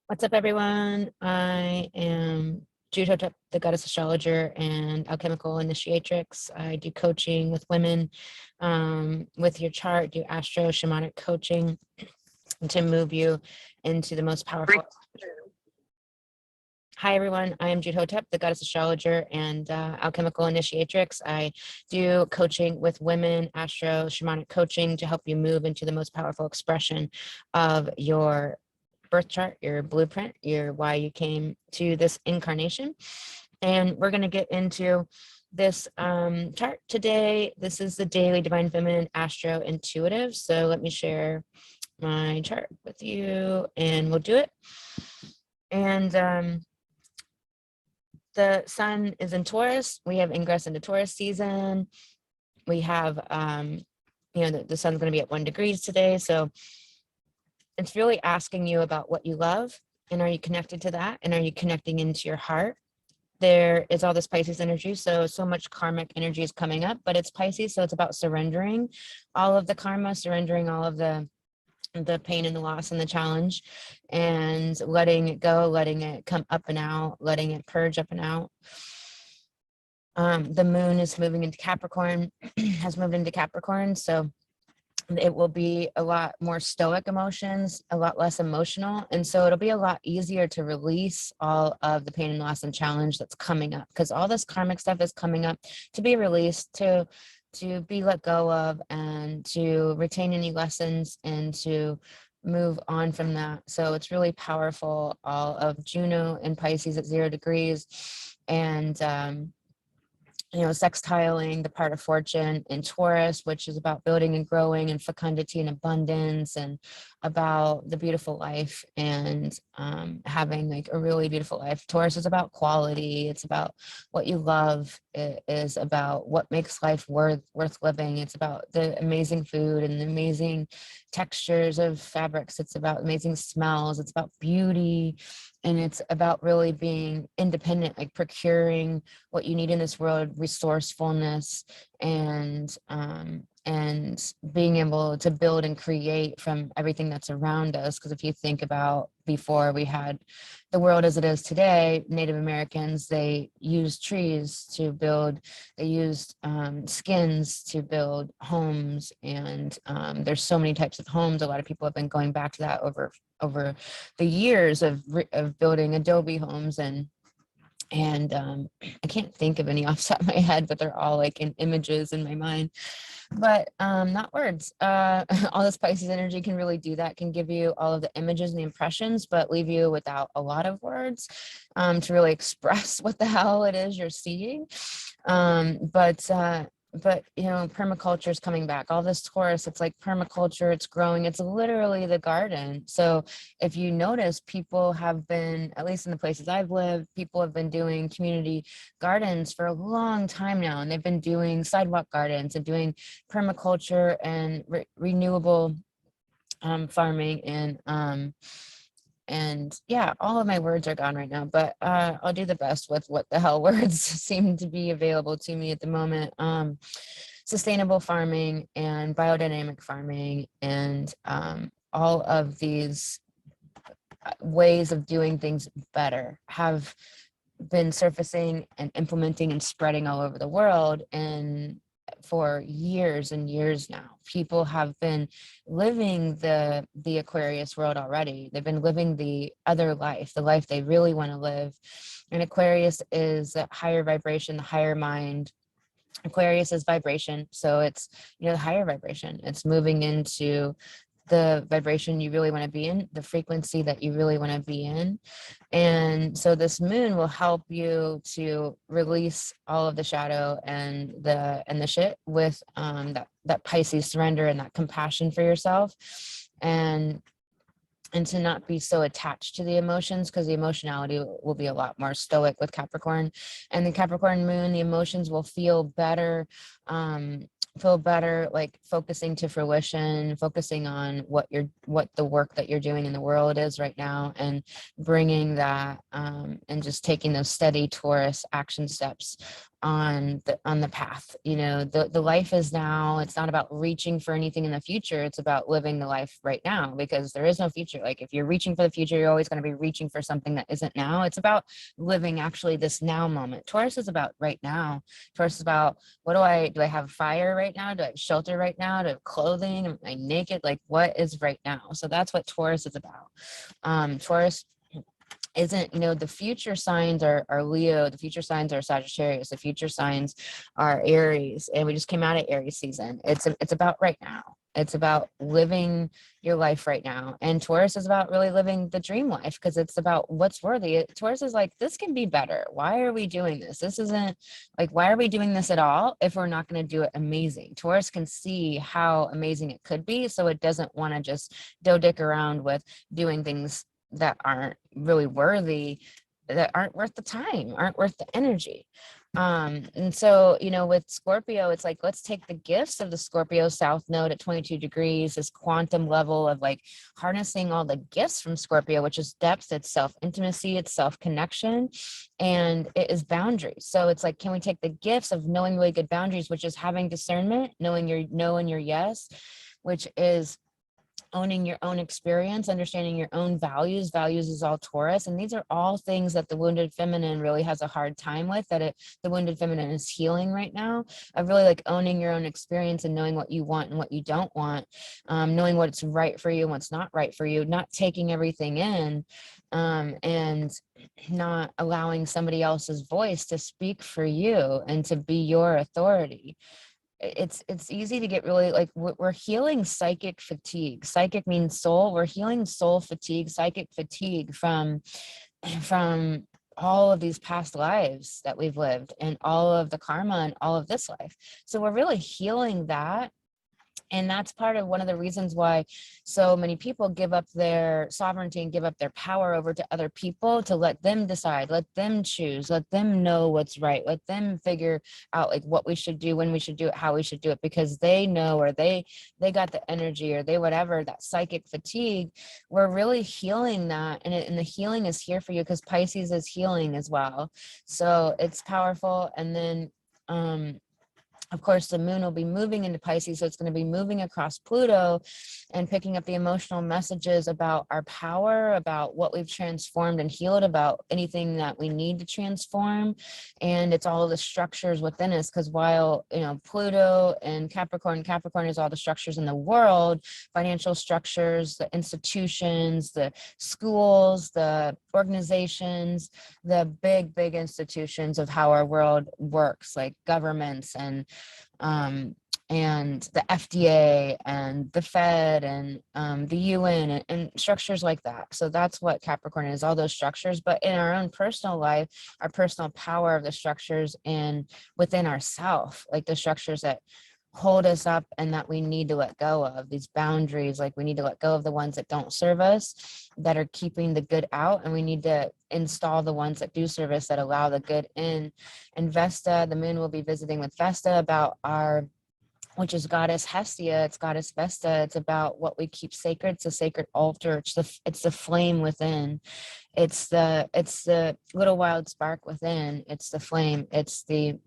What's up, everyone? I am Juno, the Goddess Astrologer and Alchemical Initiatrix. I do coaching with women with your chart, do astro-shamanic coaching to move you into the most powerful. Hi, everyone. I am Juno, the Goddess Astrologer and Alchemical Initiatrix. I do coaching with women, astro-shamanic coaching to help you move into the most powerful expression of your birth chart, your blueprint, your why you came to this incarnation. And we're going to get into this chart today. This is the daily Divine Feminine Astro Intuitive. So let me share my chart with you and we'll do it. And the sun is in Taurus. We have ingress into Taurus season. We have, the sun's going to be at 1 degree today. So it's really asking you about what you love, and are you connected to that, and are you connecting into your heart? There is all this Pisces energy, so much karmic energy is coming up, but it's Pisces, so it's about surrendering all of the karma, surrendering all of the pain and the loss and the challenge, and letting it go, letting it come up and out, letting it purge up and out. The moon is moving into Capricorn, has moved into Capricorn, so it will be a lot more stoic emotions, a lot less emotional. And so it'll be a lot easier to release all of the pain and loss and challenge that's coming up, because all this karmic stuff is coming up to be released, to be let go of, and to retain any lessons and to move on from that. So it's really powerful. All of Juno and Pisces at 0 degrees, and sextiling the part of fortune in Taurus, which is about building and growing and fecundity and abundance, and about the beautiful life, and having like a really beautiful life. Taurus is about quality. It's about what you love. It is about what makes life worth living. It's about the amazing food and the amazing textures of fabrics. It's about amazing smells. It's about beauty. And it's about really being independent, like procuring what you need in this world, resourcefulness, and being able to build and create from everything that's around us. Because if you think about before we had the world as it is today, Native Americans, they used trees to build, they used skins to build homes, and there's so many types of homes. A lot of people have been going back to that over the years of building adobe homes, and I can't think of any off the top of my head, but they're all like in images in my mind, but not words. All this Pisces energy can really do that, can give you all of the images and the impressions, but leave you without a lot of words to really express what the hell it is you're seeing. But permaculture is coming back. All this Taurus, it's like permaculture, it's growing, it's literally the garden. So if you notice, people have been, at least in the places I've lived, people have been doing community gardens for a long time now, and they've been doing sidewalk gardens and doing permaculture and renewable farming, and yeah, all of my words are gone right now, but I'll do the best with what the hell words seem to be available to me at the moment. Sustainable farming and biodynamic farming, and all of these ways of doing things better have been surfacing and implementing and spreading all over the world. And for years and years now, people have been living the Aquarius world already. They've been living the other life, the life they really want to live. And Aquarius is a higher vibration, the higher mind. Aquarius is vibration, so it's the higher vibration. It's moving into the vibration you really want to be in, the frequency that you really want to be in. And so this moon will help you to release all of the shadow and the shit with that Pisces surrender and that compassion for yourself, and to not be so attached to the emotions, because the emotionality will be a lot more stoic with Capricorn. And the Capricorn moon, the emotions will feel better, like focusing to fruition, focusing on what the work that you're doing in the world is right now, and bringing that and just taking those steady Taurus action steps on the path. You know, the life is now. It's not about reaching for anything in the future. It's about living the life right now, because there is no future. Like if you're reaching for the future, you're always going to be reaching for something that isn't now. It's about living actually this now moment. Taurus is about right now. Taurus is about, what do I have fire right now? Do I have shelter right now? Do I have clothing? Am I naked? Like, what is right now? So that's what Taurus is about. Taurus isn't, you know, the future signs are Leo, the future signs are Sagittarius, the future signs are Aries, and we just came out of Aries season. It's about right now. It's about living your life right now. And Taurus is about really living the dream life, because it's about what's worthy. Taurus is like, this can be better. Why are we doing this? This isn't like, why are we doing this at all if we're not going to do it amazing? Taurus can see how amazing it could be, so it doesn't want to just dick around with doing things that aren't really worthy, that aren't worth the time, aren't worth the energy. And so, you know, with Scorpio, it's like, let's take the gifts of the Scorpio South Node at 22 degrees, this quantum level of like harnessing all the gifts from Scorpio, which is depth, it's self-intimacy, it's self-connection, and it is boundaries. So it's like, can we take the gifts of knowing really good boundaries, which is having discernment, knowing your no and your yes, which is owning your own experience, understanding your own values. Values is all Taurus. And these are all things that the wounded feminine really has a hard time with, the wounded feminine is healing right now, of really like owning your own experience and knowing what you want and what you don't want, knowing what's right for you and what's not right for you, not taking everything in, and not allowing somebody else's voice to speak for you and to be your authority. It's easy to get really like, we're healing psychic fatigue. Psychic means soul. We're healing soul fatigue, psychic fatigue from all of these past lives that we've lived, and all of the karma and all of this life. So we're really healing that. And that's part of one of the reasons why so many people give up their sovereignty and give up their power over to other people, to let them decide, let them choose, let them know what's right, let them figure out like what we should do, when we should do it, how we should do it, because they know, or they got the energy, or they whatever, that psychic fatigue. We're really healing that, and the healing is here for you, because Pisces is healing as well. So it's powerful. And then of course, the moon will be moving into Pisces, so it's going to be moving across Pluto and picking up the emotional messages about our power, about what we've transformed and healed, about anything that we need to transform. And it's all the structures within us, because while, you know, Pluto and Capricorn is all the structures in the world, financial structures, the institutions, the schools, the organizations, the big institutions of how our world works, like governments and the FDA and the Fed and the UN and structures like that. So that's what Capricorn is, all those structures. But in our own personal life, our personal power of the structures and within ourself, like the structures that hold us up and that we need to let go of, these boundaries, like we need to let go of the ones that don't serve us, that are keeping the good out, and we need to install the ones that do serve us, that allow the good in. And Vesta, the moon will be visiting with Vesta about our, which is goddess Hestia, it's goddess Vesta. It's about what we keep sacred. It's a sacred altar. It's the flame within. It's the little wild spark within. It's the flame. It's the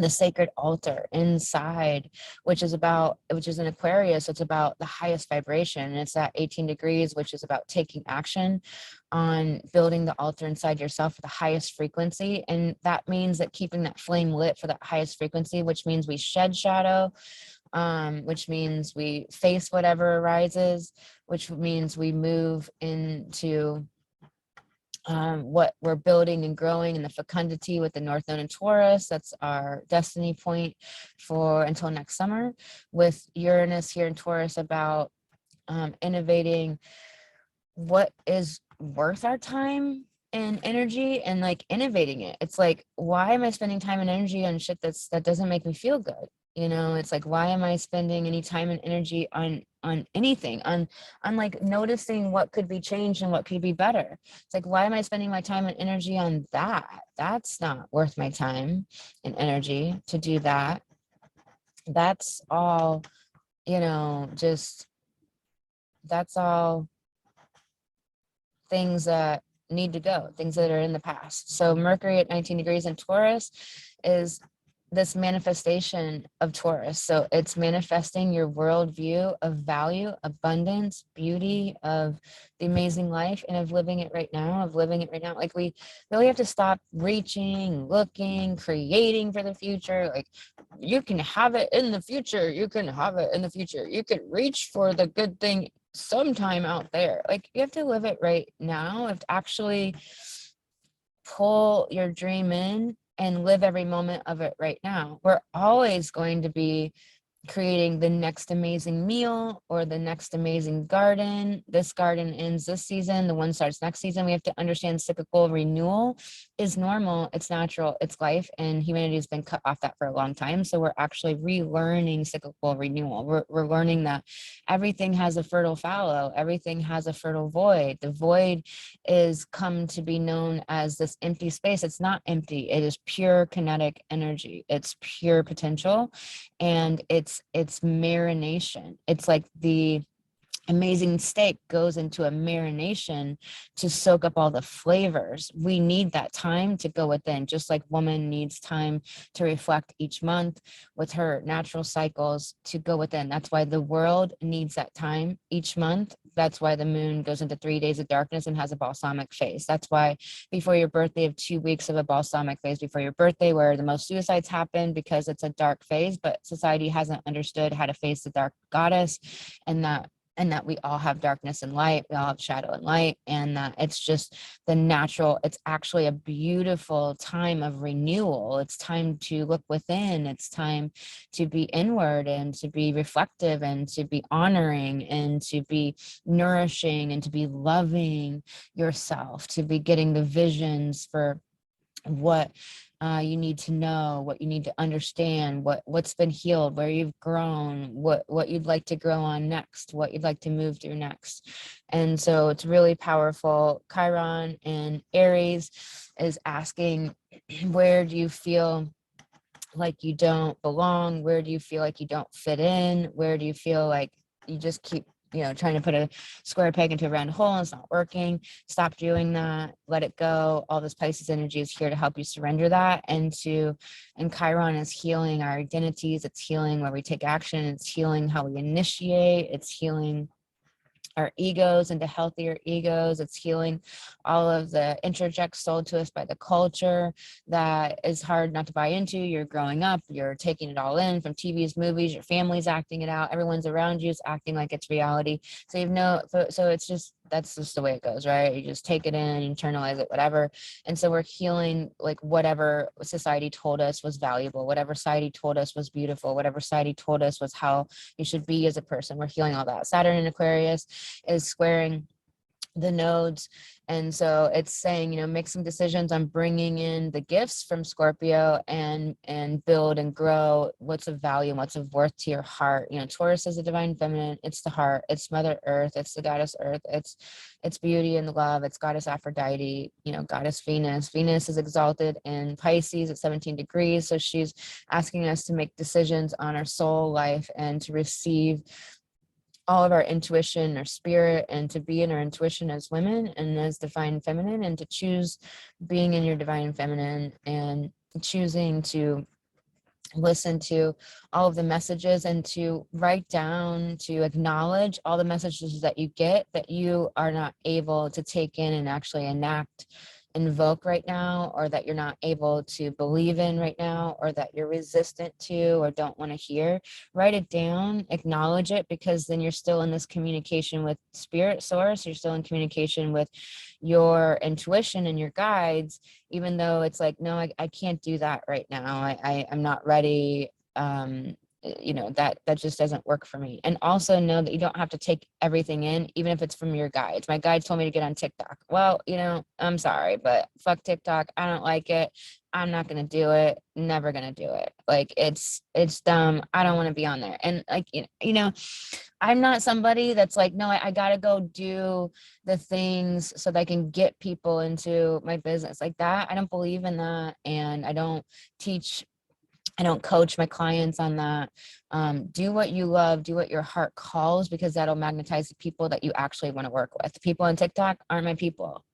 sacred altar inside, which is an Aquarius. It's about the highest vibration. And it's at 18 degrees, which is about taking action on building the altar inside yourself for the highest frequency. And that means that keeping that flame lit for that highest frequency, which means we shed shadow, which means we face whatever arises, which means we move into what we're building and growing in the fecundity with the North Node in Taurus. That's our destiny point for until next summer, with Uranus here in Taurus about innovating what is worth our time and energy, and like innovating it. It's like, why am I spending time and energy on shit that doesn't make me feel good? You know, it's like, why am I spending any time and energy on anything, on like noticing what could be changed and what could be better? It's like, why am I spending my time and energy on that? That's not worth my time and energy to do that. That's all, you know, just, that's all things that need to go, things that are in the past. So Mercury at 19 degrees in Taurus is this manifestation of Taurus. So it's manifesting your worldview of value, abundance, beauty, of the amazing life, and of living it right now, Like, we really have to stop reaching, looking, creating for the future. Like, you can have it in the future. You can have it in the future. You can reach for the good thing sometime out there. Like, you have to live it right now. You have to actually pull your dream in and live every moment of it right now. We're always going to be creating the next amazing meal or the next amazing garden. This garden ends this season, the one starts next season. We have to understand cyclical renewal is normal, it's natural, it's life, and humanity has been cut off that for a long time. So we're actually relearning cyclical renewal. We're learning that everything has a fertile fallow, everything has a fertile void. The void is come to be known as this empty space. It's not empty, it is pure kinetic energy, it's pure potential, and it's marination. It's like the amazing steak goes into a marination to soak up all the flavors. We need that time to go within, just like woman needs time to reflect each month with her natural cycles to go within. That's why the world needs that time each month. That's why the moon goes into 3 days of darkness and has a balsamic phase. That's why before your birthday, have 2 weeks of a balsamic phase before your birthday, where the most suicides happen, because it's a dark phase, but society hasn't understood how to face the dark goddess, and that we all have darkness and light, we all have shadow and light, and that it's just the natural, it's actually a beautiful time of renewal. It's time to look within, it's time to be inward and to be reflective and to be honoring and to be nourishing and to be loving yourself, to be getting the visions for what you need to know, what you need to understand, what's been healed, where you've grown, what you'd like to grow on next, what you'd like to move through next. And so it's really powerful. Chiron and Aries is asking, where do you feel like you don't belong? Where do you feel like you don't fit in? Where do you feel like you just keep trying to put a square peg into a round hole and it's not working? Stop doing that. Let it go. All this Pisces energy is here to help you surrender that. And Chiron is healing our identities. It's healing where we take action. It's healing how we initiate. It's healing our egos into healthier egos. It's healing all of the interjects sold to us by the culture that is hard not to buy into. You're growing up, you're taking it all in from TVs, movies, your family's acting it out, everyone's around you is acting like it's reality. So it's just, that's just the way it goes, right? You just take it in, internalize it, whatever. And so we're healing like whatever society told us was valuable, whatever society told us was beautiful, whatever society told us was how you should be as a person. We're healing all that. Saturn in Aquarius is squaring the nodes, and so it's saying, make some decisions on bringing in the gifts from Scorpio and build and grow what's of value and what's of worth to your heart. Taurus is the divine feminine, it's the heart, it's Mother Earth, it's the goddess Earth, it's beauty and love, it's goddess Aphrodite, goddess Venus is exalted in Pisces at 17 degrees, so she's asking us to make decisions on our soul life and to receive all of our intuition, our spirit, and to be in our intuition as women and as divine feminine, and to choose being in your divine feminine and choosing to listen to all of the messages and to write down, to acknowledge all the messages that you get that you are not able to take in and actually invoke right now, or that you're not able to believe in right now, or that you're resistant to or don't want to hear. Write it down, acknowledge it, because then you're still in this communication with spirit source, you're still in communication with your intuition and your guides, even though it's like, no, I can't do that right now, I'm not ready, that just doesn't work for me. And also know that you don't have to take everything in, even if it's from your guides. My guide told me to get on TikTok. Well, I'm sorry, but fuck TikTok. I don't like it. I'm not going to do it. Never going to do it. Like, it's dumb. I don't want to be on there. And like, I'm not somebody that's like, no, I got to go do the things so that I can get people into my business like that. I don't believe in that. And I don't coach my clients on that. Do what you love, do what your heart calls, because that'll magnetize the people that you actually want to work with. People on TikTok aren't my people.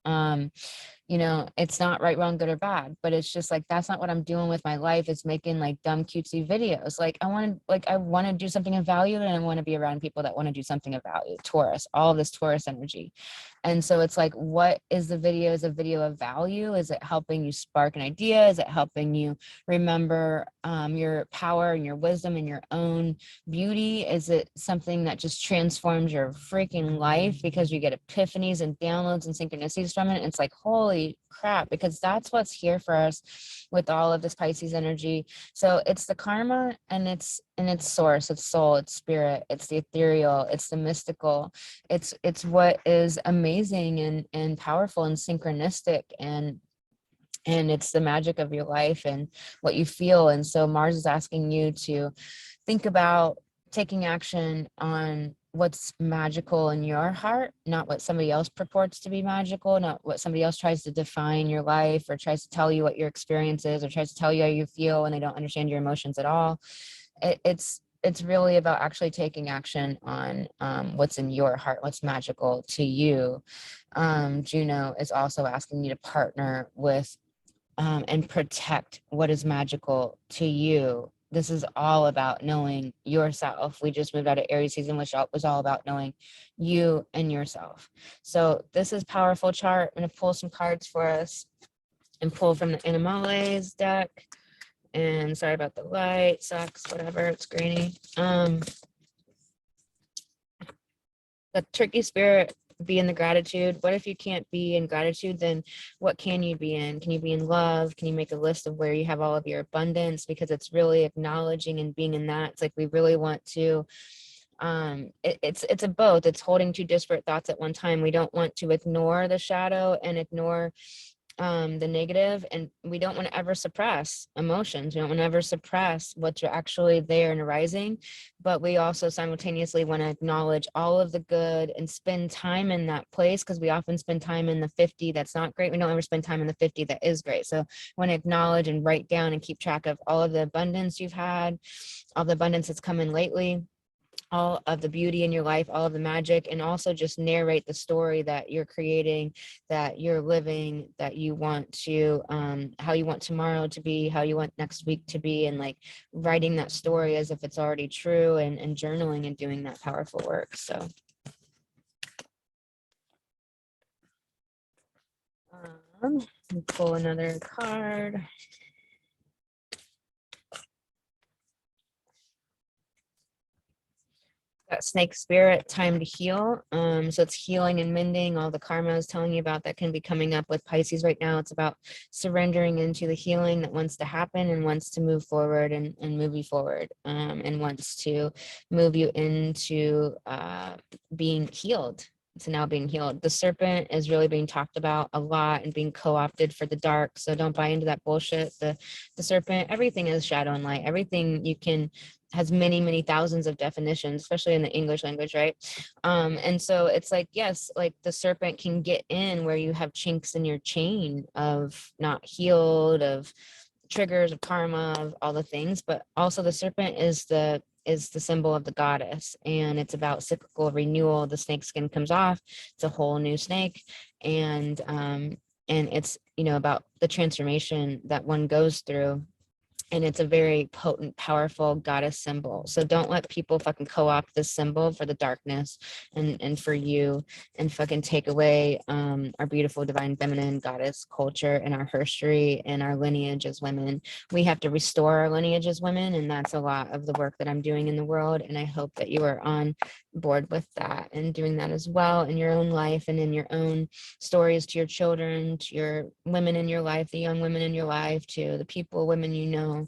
You know, it's not right, wrong, good or bad, but it's just like, that's not what I'm doing with my life, is making like dumb cutesy videos. Like I want to do something of value, and I want to be around people that want to do something of value. Taurus, all of this Taurus energy. And so it's like, what is the video? Is a video of value? Is it helping you spark an idea? Is it helping you remember your power and your wisdom and your own beauty? Is it something that just transforms your freaking life because you get epiphanies and downloads and synchronicities from it? It's like, holy crap, because that's what's here for us with all of this Pisces energy. So it's the karma, and it's source, it's soul, it's spirit, it's the ethereal, it's the mystical, it's what is amazing and powerful and synchronistic, and it's the magic of your life and what you feel. And so Mars is asking you to think about taking action on what's magical in your heart, not what somebody else purports to be magical, not what somebody else tries to define your life or tries to tell you what your experience is or tries to tell you how you feel when they don't understand your emotions at all. It's really about actually taking action on what's in your heart, what's magical to you. Juno is also asking you to partner with and protect what is magical to you. This is all about knowing yourself. We just moved out of Aries season, which was all about knowing you and yourself. So this is powerful chart. I'm going to pull some cards for us and pull from the Animales deck. And sorry about the light, sucks, whatever, it's grainy. The tricky spirit, be in the gratitude. What if you can't be in gratitude? Then what can you be in? Can you be in love? Can you make a list of where you have all of your abundance? Because it's really acknowledging and being in that. It's like we really want to it's a both. It's holding two disparate thoughts at one time. We don't want to ignore the shadow and ignore the negative, and we don't want to ever suppress emotions. We don't want to ever suppress what's actually there and arising, but we also simultaneously want to acknowledge all of the good and spend time in that place, because we often spend time in the 50 that's not great. We don't ever spend time in the 50 that is great. So want to acknowledge and write down and keep track of all of the abundance you've had, all the abundance that's come in lately, all of the beauty in your life, all of the magic, and also just narrate the story that you're creating, that you're living, that you want to, how you want tomorrow to be, how you want next week to be, and like writing that story as if it's already true, and journaling and doing that powerful work. So pull another card. Got snake spirit, time to heal. So it's healing and mending. All the karma I was telling you about that can be coming up with Pisces right now. It's about surrendering into the healing that wants to happen and wants to move forward and move you forward, and wants to move you into being healed. To now being healed. The serpent is really being talked about a lot and being co-opted for the dark. So don't buy into that bullshit. The serpent, everything is shadow and light. Everything you can has many thousands of definitions, especially in the English language, right? And so it's like, yes, like the serpent can get in where you have chinks in your chain of not healed, of triggers, of karma, of all the things, but also the serpent is the symbol of the goddess, and it's about cyclical renewal. The snake skin comes off, it's a whole new snake, and it's, you know, about the transformation that one goes through. And it's a very potent, powerful goddess symbol. So don't let people fucking co-opt this symbol for the darkness and for you, and fucking take away our beautiful divine feminine goddess culture and our history and our lineage as women. We have to restore our lineage as women, and that's a lot of the work that I'm doing in the world. And I hope that you are on board with that and doing that as well in your own life and in your own stories, to your children, to your women in your life, the young women in your life, to the people, women you know.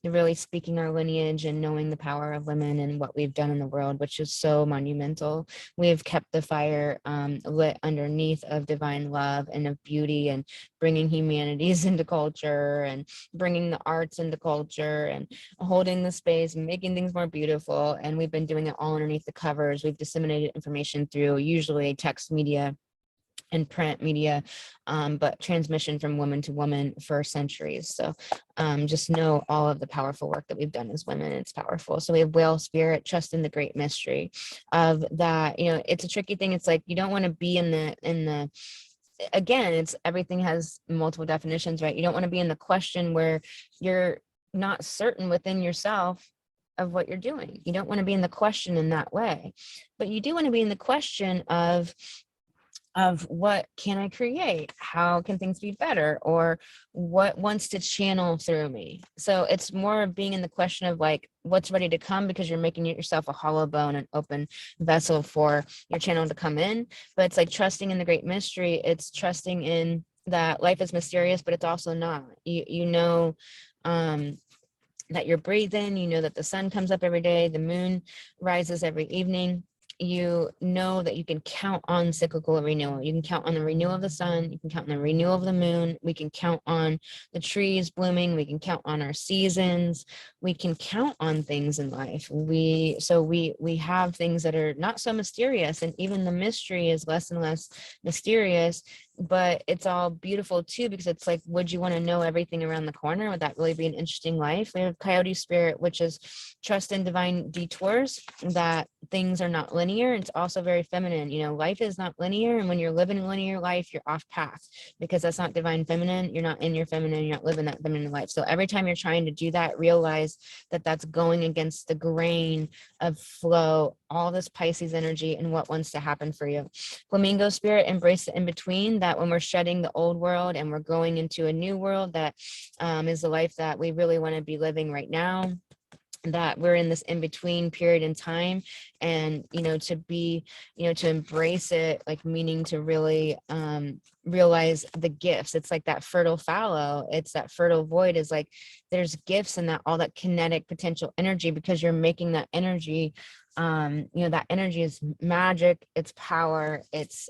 You're really speaking our lineage and knowing the power of women and what we've done in the world, which is so monumental. We've kept the fire lit underneath of divine love and of beauty, and bringing humanities into culture, and bringing the arts into culture, and holding the space, making things more beautiful. And we've been doing it all underneath the covers. We've disseminated information through usually text media and print media, but transmission from woman to woman for centuries. So just know all of the powerful work that we've done as women. It's powerful. So we have whale spirit, trust in the great mystery of that. You know, it's a tricky thing. It's like you don't want to be in the again, it's everything has multiple definitions, right? You don't want to be in the question where you're not certain within yourself of what you're doing. You don't want to be in the question in that way, but you do want to be in the question of what can I create? How can things be better? Or what wants to channel through me? So it's more of being in the question of like, what's ready to come, because you're making yourself a hollow bone, an open vessel for your channel to come in. But it's like trusting in the great mystery. It's trusting in that life is mysterious, but it's also not. You know, that you're breathing, you know that the sun comes up every day, the moon rises every evening. You know that you can count on cyclical renewal. You can count on the renewal of the sun. You can count on the renewal of the moon. We can count on the trees blooming. We can count on our seasons. We can count on things in life. We have things that are not so mysterious, and even the mystery is less and less mysterious, but it's all beautiful too, because it's like, would you want to know everything around the corner? Would that really be an interesting life? We have Coyote Spirit, which is trust in divine detours, that things are not linear. It's also very feminine. You know, life is not linear, and when you're living a linear life, you're off path, because that's not divine feminine. You're not in your feminine. You're not living that feminine life. So every time you're trying to do that, realize that that's going against the grain of flow, all this Pisces energy and what wants to happen for you. Flamingo Spirit, embrace the in-between, that when we're shedding the old world and we're going into a new world, that is the life that we really want to be living right now, that we're in this in-between period in time. And to be, to embrace it, like meaning to really realize the gifts. It's like that fertile fallow, it's that fertile void, is like there's gifts in that, all that kinetic potential energy, because you're making that energy, that energy is magic, it's power, it's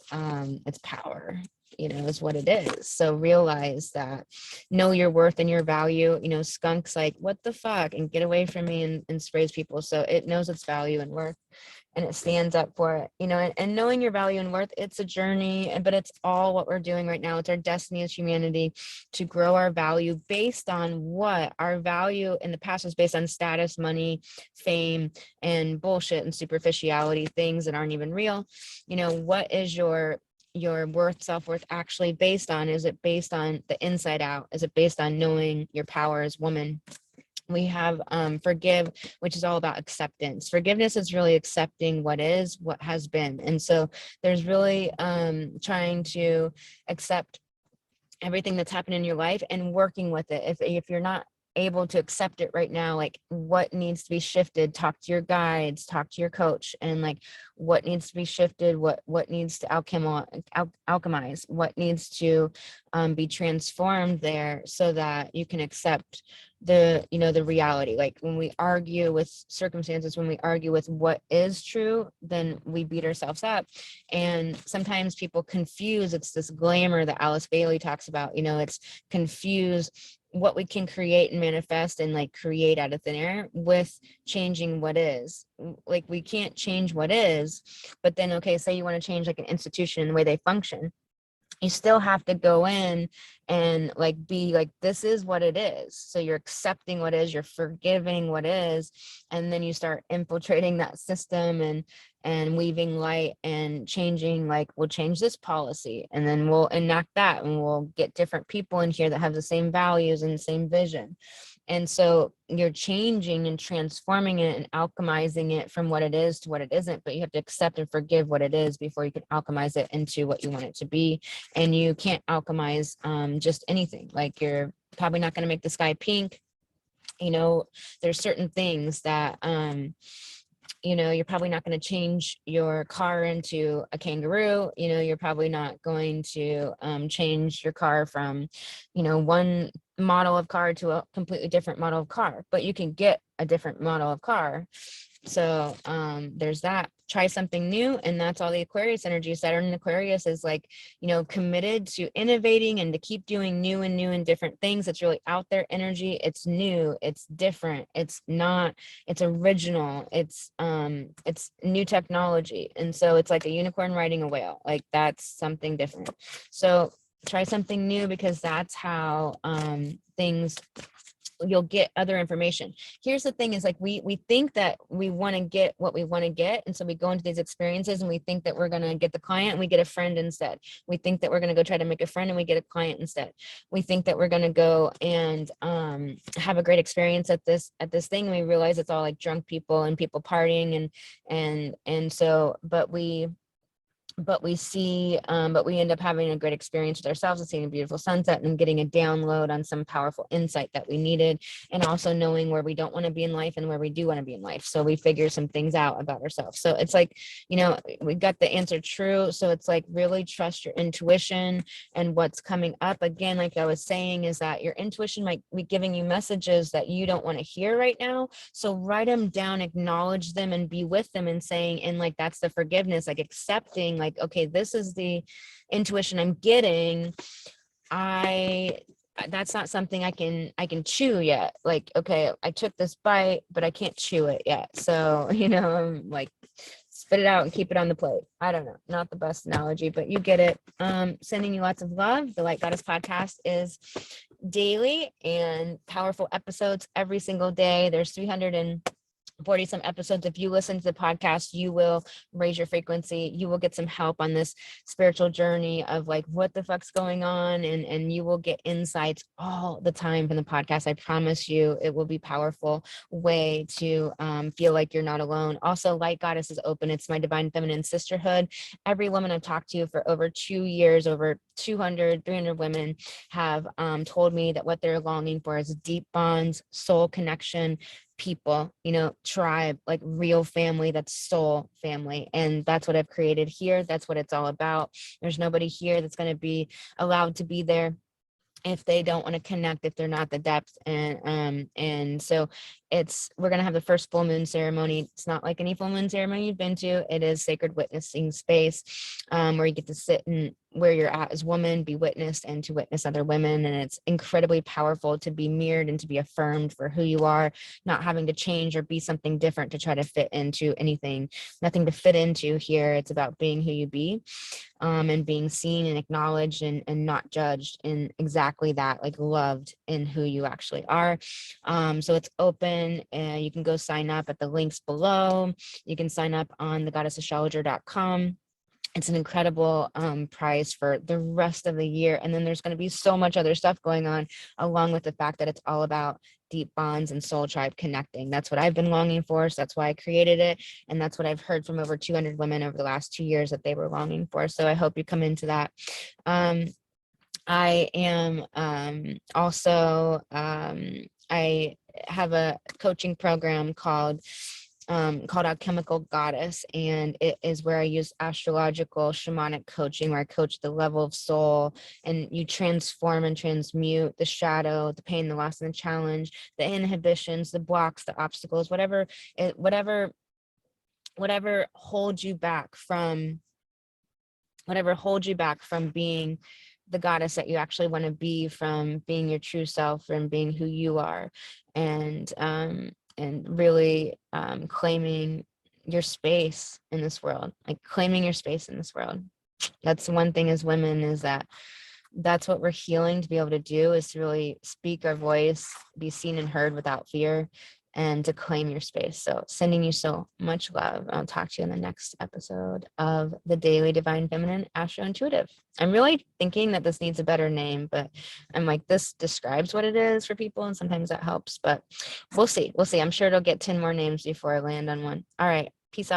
power, is what it is. So realize that, know your worth and your value. Skunk's like, what the fuck, and get away from me, and sprays people. So it knows its value and worth, and it stands up for it, and knowing your value and worth, it's a journey, but it's all what we're doing right now. It's our destiny as humanity to grow our value based on what our value in the past was based on: status, money, fame, and bullshit and superficiality, things that aren't even real. What is your worth, self-worth actually based on? Is it based on the inside out? Is it based on knowing your power as woman? We have forgive, which is all about acceptance. Forgiveness is really accepting what is, what has been. And so there's really trying to accept everything that's happened in your life and working with it. If you're not able to accept it right now, like what needs to be shifted, talk to your guides, talk to your coach, and like what needs to be shifted, what needs to alchemize, what needs to be transformed there, so that you can accept the the reality. Like when we argue with circumstances, when we argue with what is true, then we beat ourselves up. And sometimes people confuse, it's this glamour that Alice Bailey talks about, it's confuse what we can create and manifest and like create out of thin air with changing what is. Like we can't change what is, but then okay, say you want to change like an institution and the way they function, you still have to go in and like be like, this is what it is. So you're accepting what is, you're forgiving what is, and then you start infiltrating that system and weaving light and changing, like we'll change this policy and then we'll enact that, and we'll get different people in here that have the same values and the same vision. And so you're changing and transforming it and alchemizing it from what it is to what it isn't, but you have to accept and forgive what it is before you can alchemize it into what you want it to be. And you can't alchemize just anything. Like you're probably not going to make the sky pink. There's certain things that you're probably not going to change your car into a kangaroo. You're probably not going to change your car from one model of car to a completely different model of car, but you can get a different model of car. So there's that. Try something new, and that's all the Aquarius energy. Saturn in Aquarius is like, committed to innovating and to keep doing new and different things. It's really out there energy. It's new, it's different, it's original, it's new technology. And so it's like a unicorn riding a whale. Like that's something different. So try something new, because that's how things you'll get other information. Here's the thing is like we think that we want to get what we want to get, and so we go into these experiences and we think that we're going to get the client and we get a friend instead. We think that we're going to go try to make a friend and we get a client instead. We think that we're going to go and have a great experience at this thing, and we realize it's all like drunk people and people partying and so but we end up having a great experience with ourselves and seeing a beautiful sunset and getting a download on some powerful insight that we needed, and also knowing where we don't want to be in life and where we do want to be in life. So we figure some things out about ourselves. So it's like, you know, we got the answer true. So it's like really trust your intuition and what's coming up. Again, like I was saying, is that your intuition might be giving you messages that you don't want to hear right now. So write them down, acknowledge them, and be with them and saying, and like that's the forgiveness, like accepting, like, okay, this is the intuition I'm getting. That's not something I can chew yet. Like, okay, I took this bite, but I can't chew it yet. So, you know, I'm like, spit it out and keep it on the plate. I don't know, not the best analogy, but you get it. Sending you lots of love. The Light Goddess podcast is daily and powerful episodes every single day. There's 340 some episodes. If you listen to the podcast, you will raise your frequency. You will get some help on this spiritual journey of like what the fuck's going on, and you will get insights all the time from the podcast. I promise you it will be powerful way to feel like you're not alone. Also, Light Goddess is open. It's my divine feminine sisterhood. Every woman I've talked to for over 2 years, over 200 300 women have told me that what they're longing for is deep bonds, soul connection, people, you know, tribe, like real family, that's soul family. And that's what I've created here. That's what it's all about. There's nobody here that's going to be allowed to be there if they don't want to connect, if they're not the depth. And so we're going to have the first full moon ceremony. It's not like any full moon ceremony you've been to. It is sacred witnessing space, where you get to sit and where you're at as woman, be witnessed, and to witness other women. And it's incredibly powerful to be mirrored and to be affirmed for who you are, not having to change or be something different to try to fit into anything. Nothing to fit into here. It's about being who you be, and being seen and acknowledged and not judged in exactly that, like loved in who you actually are. So it's open, and you can go sign up at the links below. You can sign up on thegoddessastrologer.com. It's an incredible prize for the rest of the year. And then there's going to be so much other stuff going on, along with the fact that it's all about deep bonds and soul tribe connecting. That's what I've been longing for. So that's why I created it. And that's what I've heard from over 200 women over the last 2 years that they were longing for. So I hope you come into that. I am also, I have a coaching program called Alchemical Goddess, and it is where I use astrological shamanic coaching, where I coach the level of soul, and you transform and transmute the shadow, the pain, the loss, and the challenge, the inhibitions, the blocks, the obstacles, whatever holds you back from being the goddess that you actually want to be, from being your true self and being who you are, and really claiming your space in this world, like claiming your space in this world. That's one thing as women, is that's what we're healing to be able to do, is to really speak our voice, be seen and heard without fear, and to claim your space. So sending you so much love. I'll talk to you in the next episode of the Daily Divine Feminine Astro Intuitive. I'm really thinking that this needs a better name, but I'm like, this describes what it is for people, and sometimes that helps, but we'll see. I'm sure it'll get 10 more names before I land on one. All right.